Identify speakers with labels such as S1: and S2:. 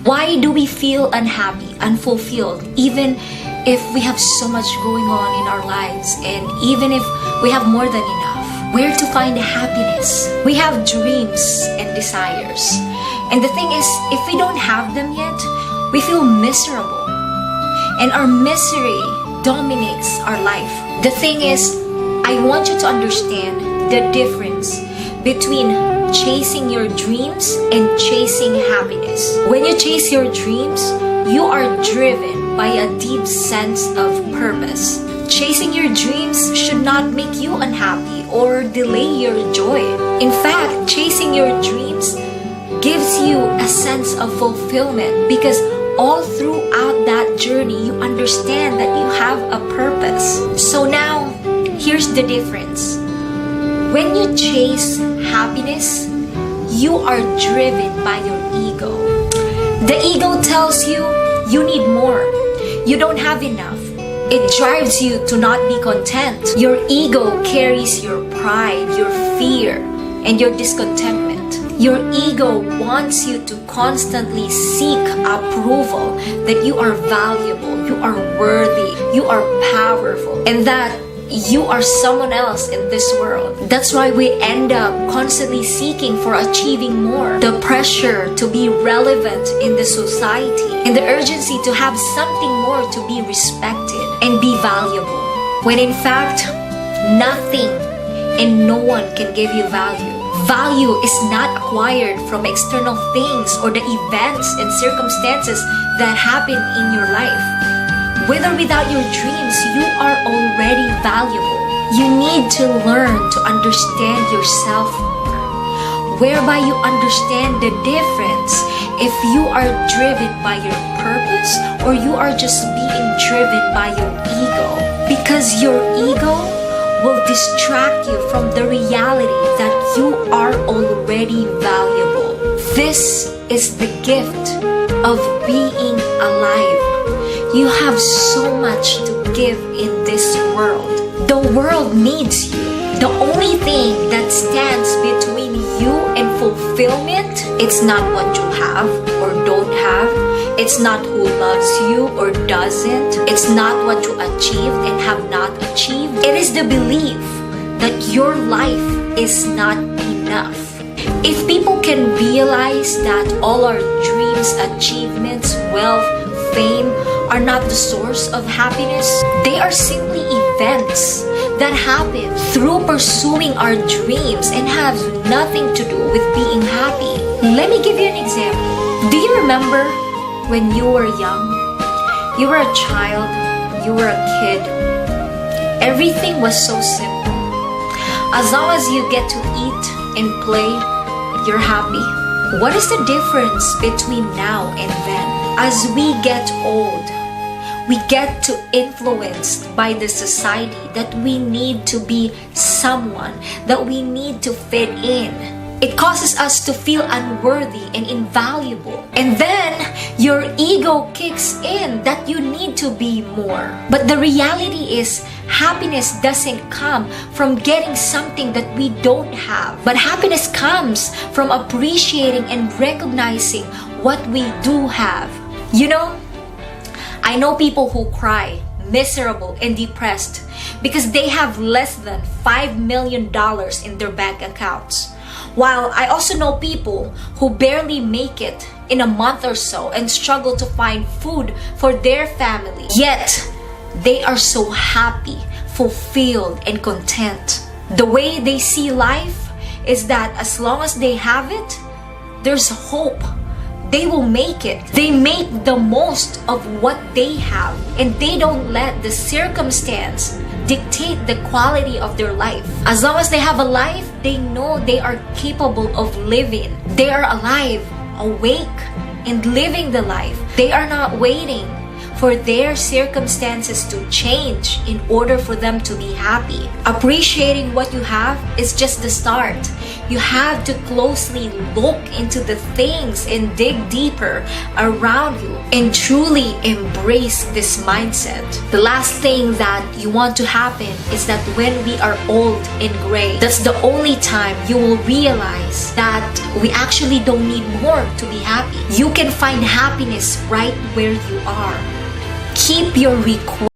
S1: Why do we feel unhappy, unfulfilled, even if we have so much going on in our lives, and even if we have more than enough? Where to find happiness? We have dreams and desires. And the thing is, if we don't have them yet, we feel miserable. And our misery dominates our life. The thing is, I want you to understand the difference between chasing your dreams and chasing happiness. When you chase your dreams, you are driven by a deep sense of purpose. Chasing your dreams should not make you unhappy or delay your joy. In fact, chasing your dreams gives you a sense of fulfillment, because all throughout that journey, you understand that you have a purpose. So now, here's the difference. When you chase happiness, you are driven by your ego. The ego tells you need more. You don't have enough. It drives you to not be content. Your ego carries your pride, your fear, and your discontentment. Your ego wants you to constantly seek approval that you are valuable, you are worthy, you are powerful, and that you are someone else in this world. That's why we end up constantly seeking for achieving more. The pressure to be relevant in the society, and the urgency to have something more to be respected and be valuable. When in fact, nothing and no one can give you value. Value is not acquired from external things or the events and circumstances that happen in your life. With or without your dreams, you are already valuable. You need to learn to understand yourself more, whereby you understand the difference if you are driven by your purpose or you are just being driven by your ego. Because your ego will distract you from the reality that you are already valuable. This is the gift of being alive. You have so much to give in this world. The world needs you. The only thing that stands between you and fulfillment, it's not what you have or don't have. It's not who loves you or doesn't. It's not what you achieved and have not achieved. It is the belief that your life is not enough. If people can realize that all our dreams, achievements, wealth, fame are not the source of happiness, they are simply events that happen through pursuing our dreams and have nothing to do with being happy. Let me give you an example. Do you remember when you were young? You were a child, you were a kid. Everything was so simple. As long as you get to eat and play, you're happy. What is the difference between now and then? As we get old, we get to influenced by the society that we need to be someone, that we need to fit in. It causes us to feel unworthy and invaluable. And then your ego kicks in that you need to be more. But the reality is, happiness doesn't come from getting something that we don't have. But happiness comes from appreciating and recognizing what we do have. You know, I know people who cry, miserable and depressed because they have less than $5 million in their bank accounts. While I also know people who barely make it in a month or so and struggle to find food for their family. Yet, they are so happy, fulfilled, and content. The way they see life is that as long as they have it, there's hope. They will make it. They make the most of what they have, and they don't let the circumstance dictate the quality of their life. As long as they have a life, they know they are capable of living. They are alive, awake, and living the life. They are not waiting for their circumstances to change in order for them to be happy. Appreciating what you have is just the start. You have to closely look into the things and dig deeper around you and truly embrace this mindset. The last thing that you want to happen is that when we are old and gray, that's the only time you will realize that we actually don't need more to be happy. You can find happiness right where you are. Keep your request